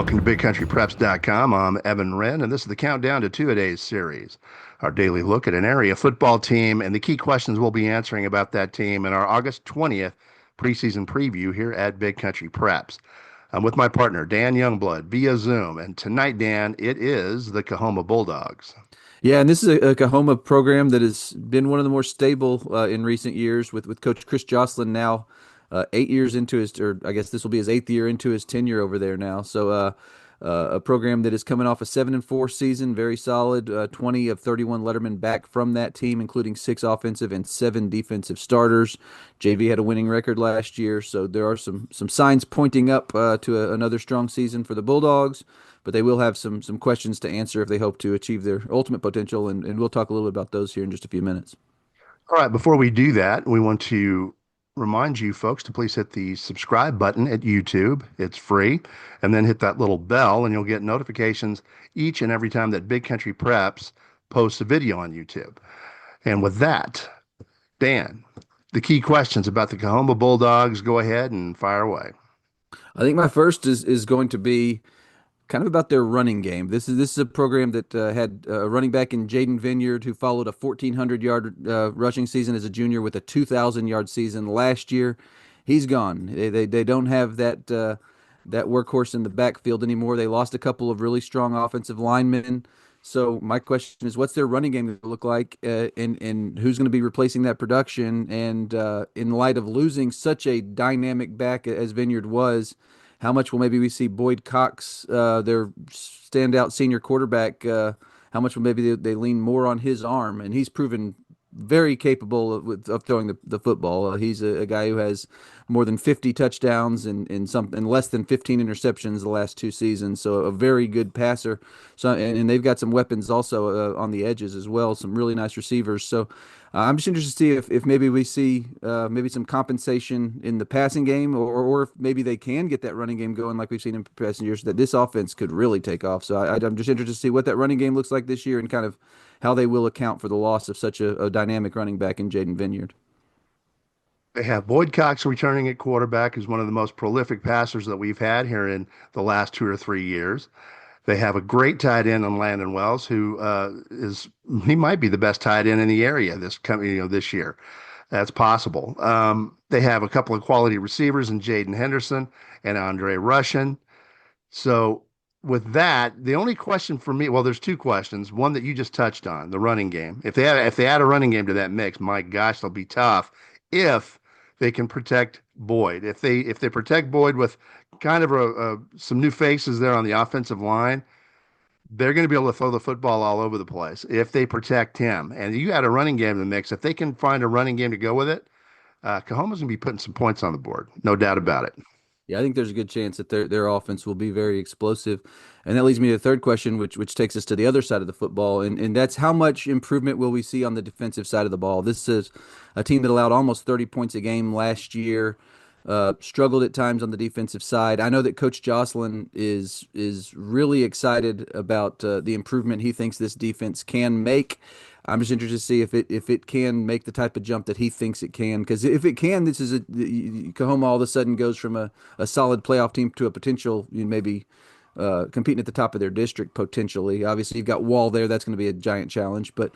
Welcome to BigCountryPreps.com. I'm Evan Wren, and this is the countdown to two-a-days series. Our daily look at an area football team and the key questions we'll be answering about that team in our August 20th preseason preview here at Big Country Preps. I'm with my partner, Dan Youngblood, via Zoom. And tonight, Dan, it is the Coahoma Bulldogs. Yeah, and this is a Coahoma program that has been one of the more stable in recent years with Coach Chris Jocelyn now 8 years into his, or I guess this will be his eighth year into his tenure over there now. So a program that is coming off a 7-4 season, very solid. 20 of 31 Letterman back from that team, including 6 offensive and 7 defensive starters. JV had a winning record last year, so there are some signs pointing up to another strong season for the Bulldogs. But they will have some questions to answer if they hope to achieve their ultimate potential, and we'll talk a little bit about those here in just a few minutes. All right, before we do that, we want to remind you folks to please hit the subscribe button at YouTube. It's free. And then hit that little bell, and you'll get notifications each and every time that Big Country Preps posts a video on YouTube. And with that, Dan, the key questions about the Coahoma Bulldogs, go ahead and fire away. I think my first is going to be kind of about their running game. This is a program that had a running back in Jaden Vineyard who followed a 1,400-yard rushing season as a junior with a 2,000-yard season last year. He's gone. They don't have that workhorse in the backfield anymore. They lost a couple of really strong offensive linemen. So my question is, what's their running game going to look like, and who's going to be replacing that production? And in light of losing such a dynamic back as Vineyard was, how much will maybe we see Boyd Cox, their standout senior quarterback? How much will maybe they lean more on his arm? And he's proven very capable of throwing the football. He's a guy who has more than 50 touchdowns and less than 15 interceptions the last 2 seasons. So a very good passer. So and they've got some weapons also on the edges as well. Some really nice receivers. So I'm just interested to see if maybe we see maybe some compensation in the passing game, or if maybe they can get that running game going like we've seen in past years, that this offense could really take off. So I'm just interested to see what that running game looks like this year and kind of how they will account for the loss of such a dynamic running back in Jaden Vineyard. They have Boyd Cox returning at quarterback, who's one of the most prolific passers that we've had here in the last 2 or 3 years. They have a great tight end in Landon Wells, who he might be the best tight end in the area this year. That's possible. They have a couple of quality receivers in Jaden Henderson and Andre Russian. So with that, the only question for me, well, there's two questions. One that you just touched on, the running game. If they add a running game to that mix, my gosh, they'll be tough if they can protect Boyd. If they protect Boyd with kind of some new faces there on the offensive line, they're going to be able to throw the football all over the place if they protect him. And you add a running game in the mix. If they can find a running game to go with it, Cahoma's going to be putting some points on the board. No doubt about it. Yeah, I think there's a good chance that their offense will be very explosive. And that leads me to the third question, which takes us to the other side of the football, and that's how much improvement will we see on the defensive side of the ball? This is a team that allowed almost 30 points a game last year, struggled at times on the defensive side. I know that Coach Jocelyn is really excited about the improvement he thinks this defense can make. I'm just interested to see if it can make the type of jump that he thinks it can. Because if it can, this is Coahoma all of a sudden goes from a solid playoff team to a potential maybe competing at the top of their district potentially. Obviously, you've got Wall there. That's going to be a giant challenge. But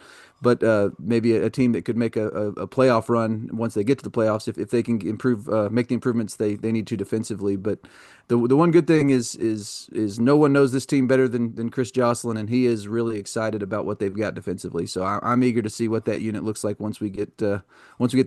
maybe a team that could make a playoff run once they get to the playoffs if they can make the improvements they need to defensively. But the one good thing is no one knows this team better than Chris Jocelyn, and he is really excited about what they've got defensively. So I'm eager to see what that unit looks like once we get the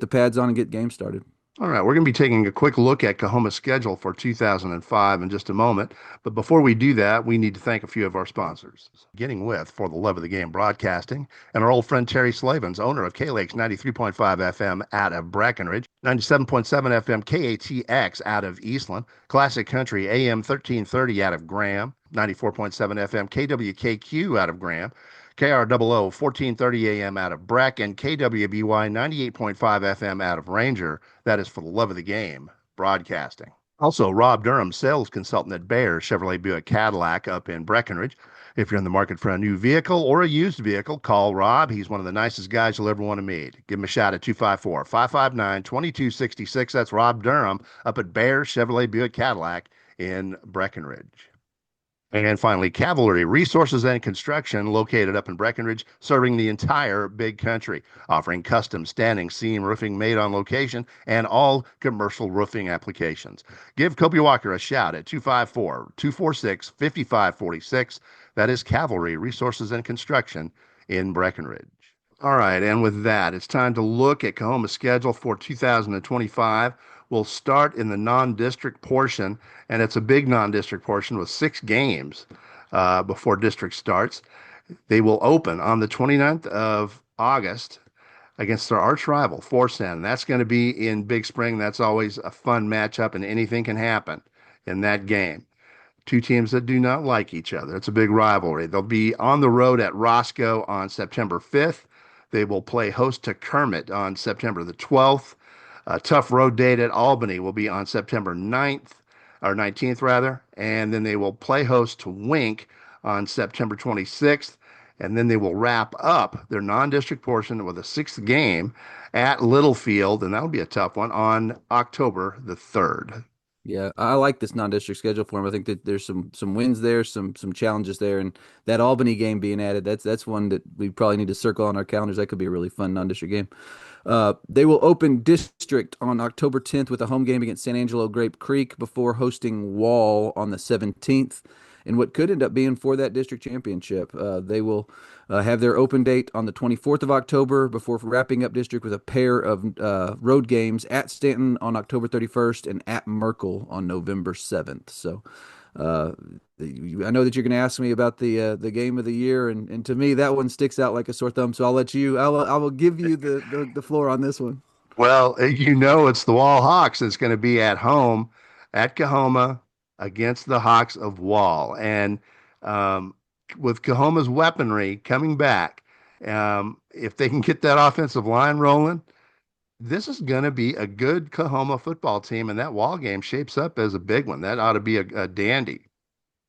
pads on and get games started. All right, we're going to be taking a quick look at Cahoma's schedule for 2005 in just a moment. But before we do that, we need to thank a few of our sponsors. Beginning with For the Love of the Game Broadcasting and our old friend Terry Slavens, owner of K-Lakes 93.5 FM out of Brackenridge, 97.7 FM KATX out of Eastland, Classic Country AM 1330 out of Graham, 94.7 FM KWKQ out of Graham, KROO 1430 AM out of Breck, and KWBY 98.5 FM out of Ranger. That is For the Love of the Game Broadcasting. Also, Rob Durham, sales consultant at Bear Chevrolet Buick Cadillac up in Breckenridge. If you're in the market for a new vehicle or a used vehicle, call Rob. He's one of the nicest guys you'll ever want to meet. Give him a shout at 254-559-2266. That's Rob Durham up at Bear Chevrolet Buick Cadillac in Breckenridge. And finally, Cavalry Resources and Construction, located up in Breckenridge, serving the entire big country, offering custom standing seam roofing made on location and all commercial roofing applications. Give Kobe Walker a shout at 254-246-5546. That is Cavalry Resources and Construction in Breckenridge. All right, and with that, it's time to look at Coahuma's schedule for 2025. We'll start in the non-district portion, and it's a big non-district portion with 6 games before district starts. They will open on the 29th of August against their arch rival, Forsan. That's going to be in Big Spring. That's always a fun matchup, and anything can happen in that game. Two teams that do not like each other. It's a big rivalry. They'll be on the road at Roscoe on September 5th. They will play host to Kermit on September the 12th. A tough road date at Albany will be on September 9th, or 19th rather, and then they will play host to Wink on September 26th, and then they will wrap up their non-district portion with a 6th game at Littlefield, and that will be a tough one on October the 3rd. Yeah, I like this non-district schedule for him. I think that there's some wins there, some challenges there, and that Albany game being added, that's one that we probably need to circle on our calendars. That could be a really fun non-district game. They will open district on October 10th with a home game against San Angelo Grape Creek before hosting Wall on the 17th in what could end up being for that district championship. They will have their open date on the 24th of October before wrapping up district with a pair of road games at Stanton on October 31st and at Merkel on November 7th. So uh, I know that you're going to ask me about the game of the year, and to me that one sticks out like a sore thumb. So I'll let you. I will give you the floor on this one. Well, it's the Wall Hawks that's going to be at home at Coahoma against the Hawks of Wall. And um, with Coahuma's weaponry coming back, if they can get that offensive line rolling, this is going to be a good Coahoma football team. And that Wall game shapes up as a big one. That ought to be a dandy.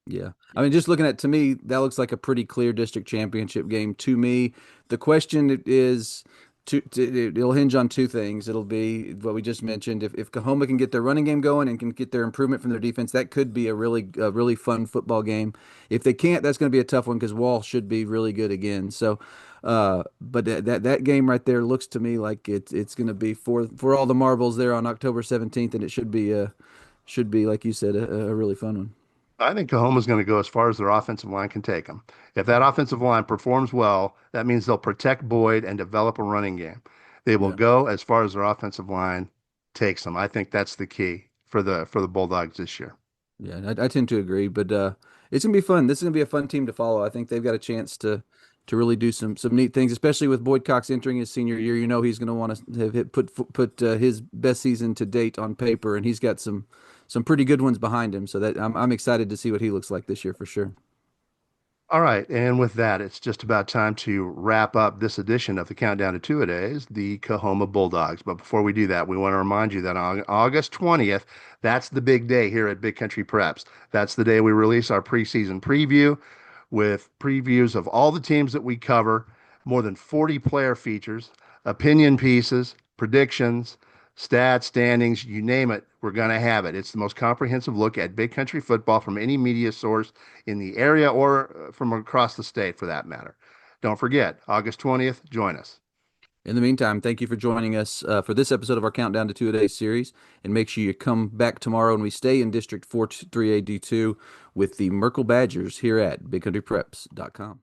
Yeah. I mean, just looking at to me, that looks like a pretty clear district championship game to me. The question is it'll hinge on two things. It'll be what we just mentioned. If Coahoma can get their running game going and can get their improvement from their defense, that could be a really fun football game. If they can't, that's going to be a tough one because Wall should be really good again. So, but that game right there looks to me like it's going to be for all the marbles there on October 17th, and it should be like you said a really fun one. I think Coahuma's going to go as far as their offensive line can take them. If that offensive line performs well, that means they'll protect Boyd and develop a running game. They will Yeah. go as far as their offensive line takes them. I think that's the key for the Bulldogs this year. Yeah, I tend to agree, but it's gonna be fun. This is gonna be a fun team to follow. I think they've got a chance to really do some neat things, especially with Boyd Cox entering his senior year. You know he's going to want to have put his best season to date on paper, and he's got some pretty good ones behind him. So that I'm excited to see what he looks like this year for sure. All right, and with that, it's just about time to wrap up this edition of the Countdown to Two-A-Days, the Coahoma Bulldogs. But before we do that, we want to remind you that on August 20th, that's the big day here at Big Country Preps. That's the day we release our preseason preview with previews of all the teams that we cover, more than 40 player features, opinion pieces, predictions, stats, standings, you name it, we're going to have it. It's the most comprehensive look at big country football from any media source in the area or from across the state for that matter. Don't forget, August 20th, join us. In the meantime, thank you for joining us for this episode of our Countdown to Two-A-Day series. And make sure you come back tomorrow and we stay in District 43AD2 with the Merkle Badgers here at BigCountryPreps.com.